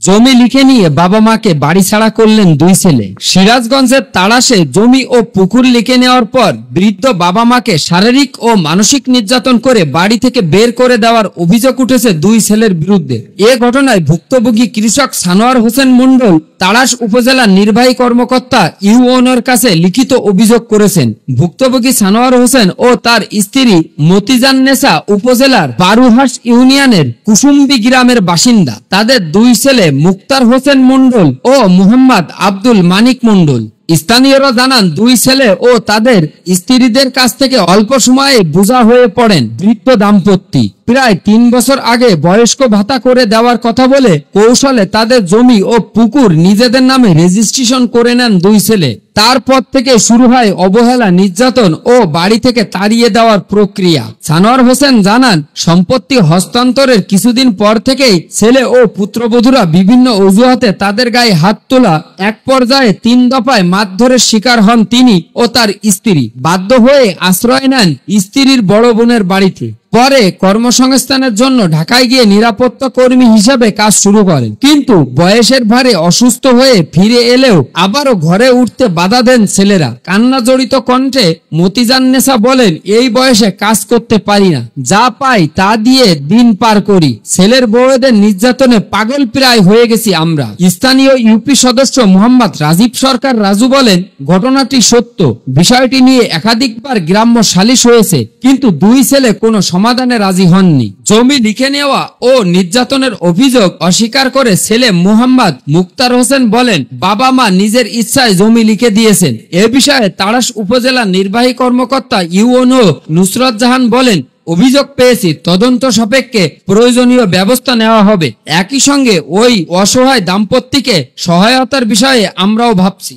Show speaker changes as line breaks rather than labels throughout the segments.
জমি লিখে নিয়ে বাবা মাকে বাড়ি ছাড়া করলেন দুই ছেলে। সিরাজগঞ্জের তাড়াশে জমি ও পুকুর লিখে নেওয়ার পর বৃদ্ধ বাবা মাকে শারীরিক ও মানসিক নির্যাতন করে বাড়ি থেকে বের করে দেওয়ার অভিযোগ উঠেছে দুই ছেলের বিরুদ্ধে। এ ঘটনায় ভুক্তভোগী কৃষক সানোয়ার হোসেন মণ্ডল তাড়াশ উপজেলার নির্বাহী কর্মকর্তা ইউএনওর কাছে লিখিত অভিযোগ করেছেন। ভুক্তভোগী সানোয়ার হোসেন ও তার স্ত্রী মতিজান্নেসা উপজেলার বারুহাস ইউনিয়নের কুসুম্বি গ্রামের বাসিন্দা। তাদের দুই ছেলে মুক্তার হোসেন মণ্ডল ও মোহাম্মদ আব্দুল মানিক মণ্ডল। স্থানীয়রা জানান, দুই ছেলে ও তাদের স্ত্রীদের কাছ থেকে অল্প সময়ে বোঝা হয়ে পড়েন বৃদ্ধ দাম্পত্য। প্রায় 3 বছর আগে বয়স্ক ভাতা করে দেওয়ার কথা বলে কৌশলে তাদের জমি ও পুকুর নিজেদের নামে রেজিস্ট্রেশন করে নেন দুই ছেলে। তারপর থেকে শুরু হয় অবহেলা, নির্যাতন ও বাড়ি থেকে তাড়িয়ে দেওয়ার প্রক্রিয়া। সানোয়ার হোসেন জানান, সম্পত্তি হস্তান্তরের কিছুদিন পর থেকেই ছেলে ও পুত্রবধূরা বিভিন্ন অজুহাতে তাদের গায়ে হাত তোলা, এক পর্যায়ে 3 দফায় মারধরের শিকার হন তিনি ও তার স্ত্রী। বাধ্য হয়ে আশ্রয় নেন স্ত্রীর বড় বোনের বাড়িতে। পরে কর্মসংস্থানের জন্য ঢাকায় গিয়ে নিরাপত্তা কর্মী হিসেবে কাজ শুরু করেন, কিন্তু বয়সের ভারে অসুস্থ হয়ে ফিরে এলেও আবারও ঘরে উঠতে বাধা দেন ছেলেরা। কান্না জড়িত কণ্ঠে মতিজান্নেসা বলেন, এই বয়সে কাজ করতে পারি না, যা পাই তা দিয়ে দিন পার করি। ছেলের বউদের নির্যাতনে পাগল প্রায় হয়ে গেছি আমরা। স্থানীয় ইউপি সদস্য মোহাম্মদ রাজীব সরকার রাজু বলেন, ঘটনাটি সত্য। বিষয়টি নিয়ে একাধিকবার গ্রাম্য সালিশ হয়েছে, কিন্তু দুই ছেলে কোনো সমাধানে রাজি হননি। জমি লিখে নেওয়া ও নির্যাতনের অভিযোগ অস্বীকার করে ছেলে মোহাম্মদ মুক্তার হোসেন বলেন, বাবা মা নিজের ইচ্ছায় জমি লিখে দিয়েছেন। এ বিষয়ে তাড়াশ উপজেলা নির্বাহী কর্মকর্তা ইউএনও নুসরত জাহান বলেন, অভিযোগ পেয়েছি, তদন্ত সাপেক্ষে প্রয়োজনীয় ব্যবস্থা নেওয়া হবে। একই সঙ্গে ওই অসহায় দাম্পত্যকে সহায়তার বিষয়ে আমরাও ভাবছি।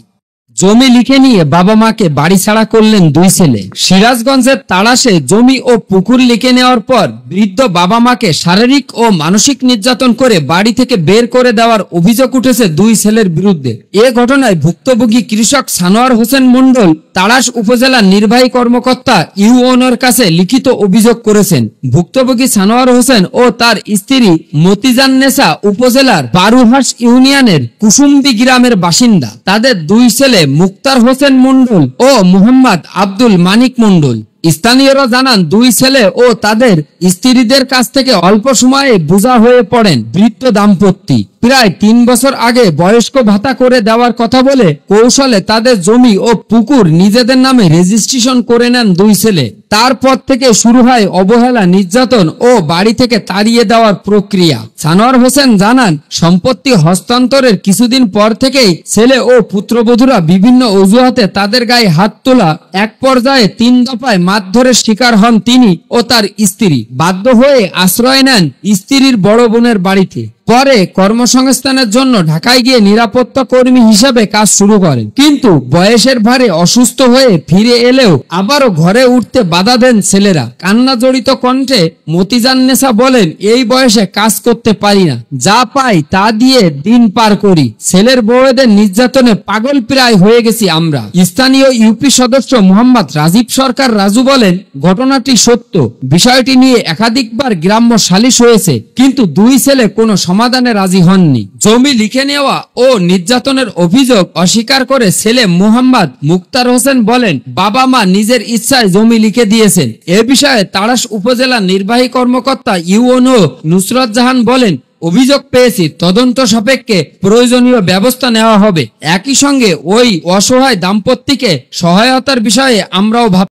জমি লিখে নিয়ে বাবা মাকে বাড়ি ছাড়া করলেন দুই ছেলে। সিরাজগঞ্জের তাড়াশে জমি ও পুকুর লিখে নেওয়ার পর বৃদ্ধ বাবা মাকে শারীরিক ও মানসিক নির্যাতন করে বাড়ি থেকে বের করে দেওয়ার অভিযোগ উঠেছে দুই ছেলের বিরুদ্ধে। এ ঘটনায় ভুক্তভোগী কৃষক সানোয়ার হোসেন মণ্ডল তাড়াশ উপজেলার নির্বাহী কর্মকর্তা ইউএনওর কাছে লিখিত অভিযোগ করেছেন। ভুক্তভোগী সানোয়ার হোসেন ও তার স্ত্রী মতিজান্নেসা উপজেলার বারুহাস ইউনিয়নের কুসুম্বি গ্রামের বাসিন্দা। তাদের দুই ছেলে মুক্তার হোসেন মণ্ডল ও মোহাম্মদ আব্দুল মানিক মণ্ডল। স্থানীয়রা জানান, দুই ছেলে ও তাদের স্ত্রীদের কাছ থেকে অল্প সময়ে বোঝা হয়ে পড়েন বৃদ্ধ দাম্পত্য। প্রায় 3 বছর আগে বয়স্ক ভাতা করে দেওয়ার কথা বলে কৌশলে তাদের জমি ও পুকুর নিজেদের নামে রেজিস্ট্রেশন করে নেন দুই ছেলে। তারপর থেকে শুরু হয় অবহেলা, নির্যাতন ও বাড়ি থেকে তাড়িয়ে দেওয়ার প্রক্রিয়া। সানোয়ার হোসেন জানান, সম্পত্তি হস্তান্তরের কিছুদিন পর থেকেই ছেলে ও পুত্রবধূরা বিভিন্ন অজুহাতে তাদের গায়ে হাত তোলা, এক পর্যায়ে 3 দফায় মারধরের শিকার হন তিনি ও তার স্ত্রী। বাধ্য হয়ে আশ্রয় নেন স্ত্রীর বড় বোনের বাড়িতে। পরে কর্মসংস্থানের জন্য ঢাকায় গিয়ে নিরাপত্তা কর্মী হিসেবে কাজ শুরু করেন, কিন্তু বয়সের ভারে অসুস্থ হয়ে ফিরে এলেও আবারও ঘরে উঠতে বাধা দেন ছেলেরা। কান্না জড়িত কণ্ঠে মতিজান্নেসা বলেন, এই বয়সে কাজ করতে পারি না, যা পাই তা দিয়ে দিন পার করি। ছেলের বউদের নির্যাতনে পাগল প্রায় হয়ে গেছি আমরা। স্থানীয় ইউপি সদস্য মোহাম্মদ রাজীব সরকার রাজু বলেন, ঘটনাটি সত্য। বিষয়টি নিয়ে একাধিকবার গ্রাম্য সালিশ হয়েছে, কিন্তু দুই ছেলে কোনো সমাধানে রাজি হননি। জমি লিখে নেওয়া ও নির্যাতনের অভিযোগ অস্বীকার করে ছেলে মোহাম্মদ মুক্তার হোসেন বলেন, বাবা মা নিজের ইচ্ছায় জমি লিখে দিয়েছেন। এ বিষয়ে তাড়াশ উপজেলা নির্বাহী কর্মকর্তা ইউএনও নুসরত জাহান বলেন, অভিযোগ পেয়েছি, তদন্ত সাপেক্ষে প্রয়োজনীয় ব্যবস্থা নেওয়া হবে। একই সঙ্গে ওই অসহায় দাম্পত্যকে সহায়তার বিষয়ে আমরাও ভাবছি।